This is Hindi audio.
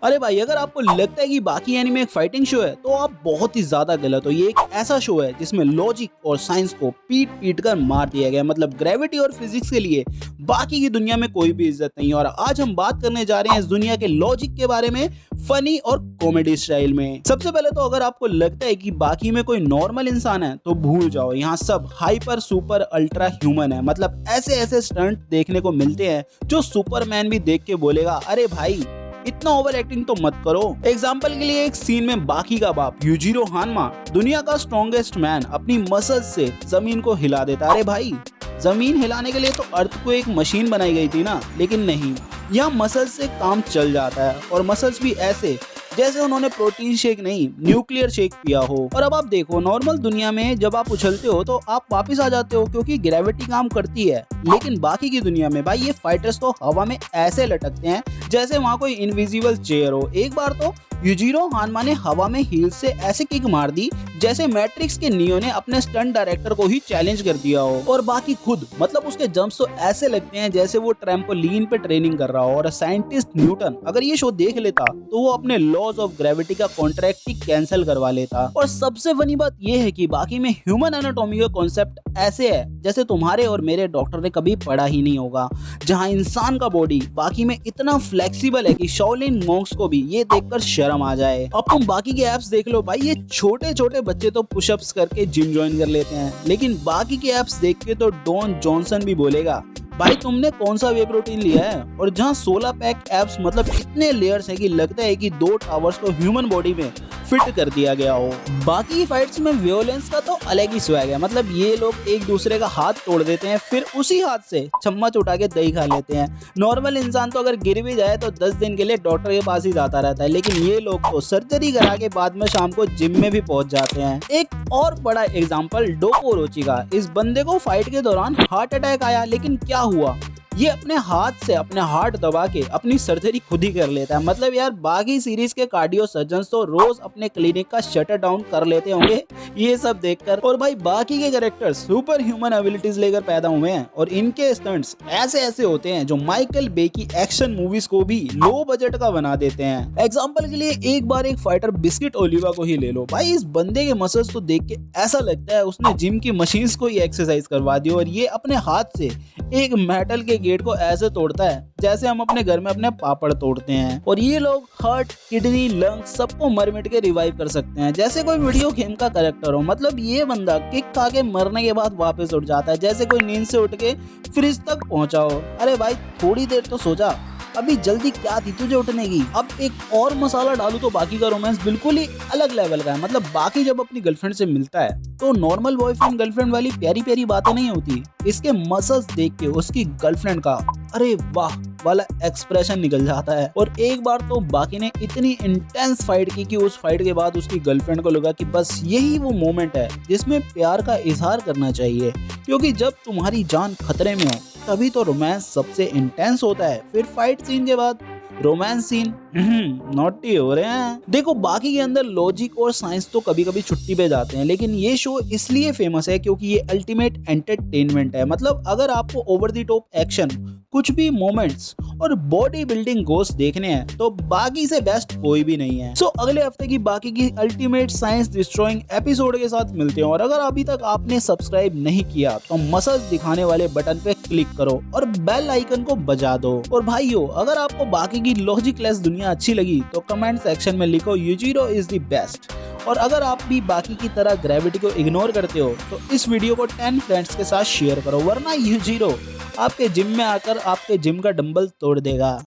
अरे भाई, अगर आपको लगता है कि बाकी एनीमे एक फाइटिंग शो है तो आप बहुत ही ज्यादा गलत हो। ये एक ऐसा शो है जिसमें लॉजिक और साइंस को पीट पीट कर मार दिया गया। मतलब ग्रेविटी और फिजिक्स के लिए बाकी की दुनिया में कोई भी इज्जत नहीं है। और आज हम बात करने जा रहे हैं इस दुनिया के लॉजिक के बारे में, फनी और कॉमेडी स्टाइल में। सबसे पहले तो अगर आपको लगता है कि बाकी में कोई नॉर्मल इंसान है तो भूल जाओ, यहाँ सब हाइपर सुपर अल्ट्रा ह्यूमन है। मतलब ऐसे ऐसे स्टंट देखने को मिलते हैं जो सुपरमैन भी देख के बोलेगा अरे भाई इतना ओवर एक्टिंग तो मत करो। एग्जाम्पल के लिए एक सीन में बाकी का बाप यूजिरो हानमा, दुनिया का स्ट्रॉन्गेस्ट मैन, अपनी मसल्स से जमीन को हिला देता। अरे भाई, जमीन हिलाने के लिए तो अर्थ को एक मशीन बनाई गई थी ना, लेकिन नहीं, यहाँ मसल्स से काम चल जाता है। और मसल्स भी ऐसे जैसे उन्होंने प्रोटीन शेक नहीं न्यूक्लियर शेक पिया हो। और अब आप देखो, नॉर्मल दुनिया में जब आप उछलते हो तो आप वापस आ जाते हो क्योंकि ग्रेविटी काम करती है। लेकिन बाकी की दुनिया में भाई ये फाइटर्स तो हवा में ऐसे लटकते हैं जैसे वहाँ कोई इनविजिबल चेयर हो। एक बार तो यूजिरो हानमा ने हवा में हील से ऐसे किक मार दी जैसे मैट्रिक्स के नियो ने अपने स्टंट डायरेक्टर को ही चैलेंज कर दिया हो। और बाकी खुद, मतलब उसके जंप्स तो ऐसे लगते हैं जैसे वो ट्रैम्पोलिन पे ट्रेनिंग कर रहा हो। और साइंटिस्ट न्यूटन अगर ये शो देख लेता तो वो अपने लॉज ऑफ ग्रेविटी का कॉन्ट्रैक्ट ही कैंसिल करवा लेता। और सबसे फनी बात ये है कि बाकी में ह्यूमन एनाटॉमी का कॉन्सेप्ट ऐसे है जैसे तुम्हारे और मेरे डॉक्टर ने कभी पढ़ा ही नहीं होगा। जहाँ इंसान का बॉडी बाकी में इतना फ्लेक्सिबल है कि शाओलिन मॉन्क्स को भी ये देखकर शर्म आ जाए। अब तुम बाकी के एप्स देख लो भाई, ये छोटे छोटे बच्चे तो पुशअप्स करके जिम ज्वाइन कर लेते हैं, लेकिन बाकी के एप्स देख के तो डॉन जॉनसन भी बोलेगा भाई तुमने कौन सा वे प्रोटीन लिया है। और जहाँ 16 पैक एप्स, मतलब इतने लेयर्स हैं कि लगता है कि 2 टावर्स को ह्यूमन बॉडी में फिट कर दिया गया हो। बाकी की फाइट्स में वियोलेंस का तो अलग ही स्वैग है। मतलब ये लोग एक दूसरे का हाथ तोड़ देते हैं, फिर उसी हाथ से चम्मच उठा के दही खा लेते हैं। नॉर्मल इंसान तो अगर गिर भी जाए तो 10 दिन के लिए डॉक्टर के पास ही जाता रहता है, लेकिन ये लोग तो सर्जरी करा के बाद में शाम को जिम में भी पहुंच जाते हैं। एक और बड़ा एग्जाम्पल डोको ओरोची का। इस बंदे को फाइट के दौरान हार्ट अटैक आया, लेकिन क्या हुआ, ये अपने हाथ से अपने हार्ट दबा के अपनी सर्जरी खुद ही कर लेता है। मतलब यार, बाकी सीरीज के कार्डियो सर्जन्स तो रोज अपने क्लिनिक का शटर डाउन कर लेते होंगे ये सब देखकर। और भाई बाकी के कैरेक्टर्स सुपर ह्यूमन एबिलिटीज लेकर पैदा हुए हैं और इनके स्टंट्स ऐसे ऐसे होते हैं जो माइकल बे की एक्शन मूवीज को भी लो बजट का बना देते हैं। एग्जाम्पल के लिए एक बार एक फाइटर बिस्किट ओलिवा को ही ले लो भाई, इस बंदे के मसल्स तो देख के ऐसा लगता है उसने जिम की मशीन्स को ही एक्सरसाइज करवा दी। और ये अपने हाथ से एक मेटल के गेट को ऐसे तोड़ता है जैसे हम अपने घर में अपने पापड़ तोड़ते हैं। और ये लोग हार्ट, किडनी, लंग्स सबको मर मिट के रिवाइव कर सकते हैं जैसे कोई वीडियो गेम का कैरेक्टर हो। मतलब ये बंदा किक खा के मरने के बाद वापस उठ जाता है जैसे कोई नींद से उठ के फ्रिज तक पहुंचा हो। अरे भाई, थोड़ी देर तो सो जा, अभी जल्दी क्या थी तुझे उठने की। अब एक और मसाला डालू तो बाकी का रोमांस बिल्कुल ही अलग लेवल का है। मतलब बाकी जब अपनी गर्लफ्रेंड से मिलता है तो नॉर्मल बॉयफ्रेंड गर्लफ्रेंड वाली प्यारी प्यारी बातें नहीं होती, इसके मसल्स देख के उसकी गर्लफ्रेंड का अरे वाह वाला एक्सप्रेशन निकल जाता है। और एक बार तो बाकी ने इतनी इंटेंस फाइट की कि उस फाइट के बाद उसकी गर्लफ्रेंड को लगा कि बस यही वो मोमेंट है जिसमें प्यार का इजहार करना चाहिए, क्योंकि जब तुम्हारी जान खतरे में हो तभी तो रोमांस सबसे इंटेंस होता है। फिर फाइट सीन के बाद रोमांस सीन नॉटी हो रहे हैं। देखो, बाकी के अंदर लॉजिक और साइंस तो कभी कभी छुट्टी पे जाते हैं, लेकिन ये शो इसलिए फेमस है क्योंकि ये अल्टीमेट एंटरटेनमेंट है। मतलब अगर आपको ओवर द टॉप एक्शन, कुछ भी मोमेंट्स और बॉडी बिल्डिंग गोस्ट देखने हैं तो बाकी से बेस्ट कोई भी नहीं है। सो अगले हफ्ते की बाकी की अल्टीमेट साइंस डिस्ट्रॉइंग एपिसोड के साथ मिलते हैं। और अगर अभी तक आपने सब्सक्राइब नहीं किया तो मसल्स दिखाने वाले बटन पे क्लिक करो और बेल आइकन को बजा दो। और भाइयों, अगर आपको बाकी की लॉजिक लेस दुनिया अच्छी लगी तो कमेंट सेक्शन में लिखो यूजिरो इज द बेस्ट। और अगर आप भी बाकी की तरह ग्रेविटी को इग्नोर करते हो तो इस वीडियो को 10 फ्रेंड्स के साथ शेयर करो, वरना यूजिरो आपके जिम में आकर आपके जिम का डंबल तोड़ देगा।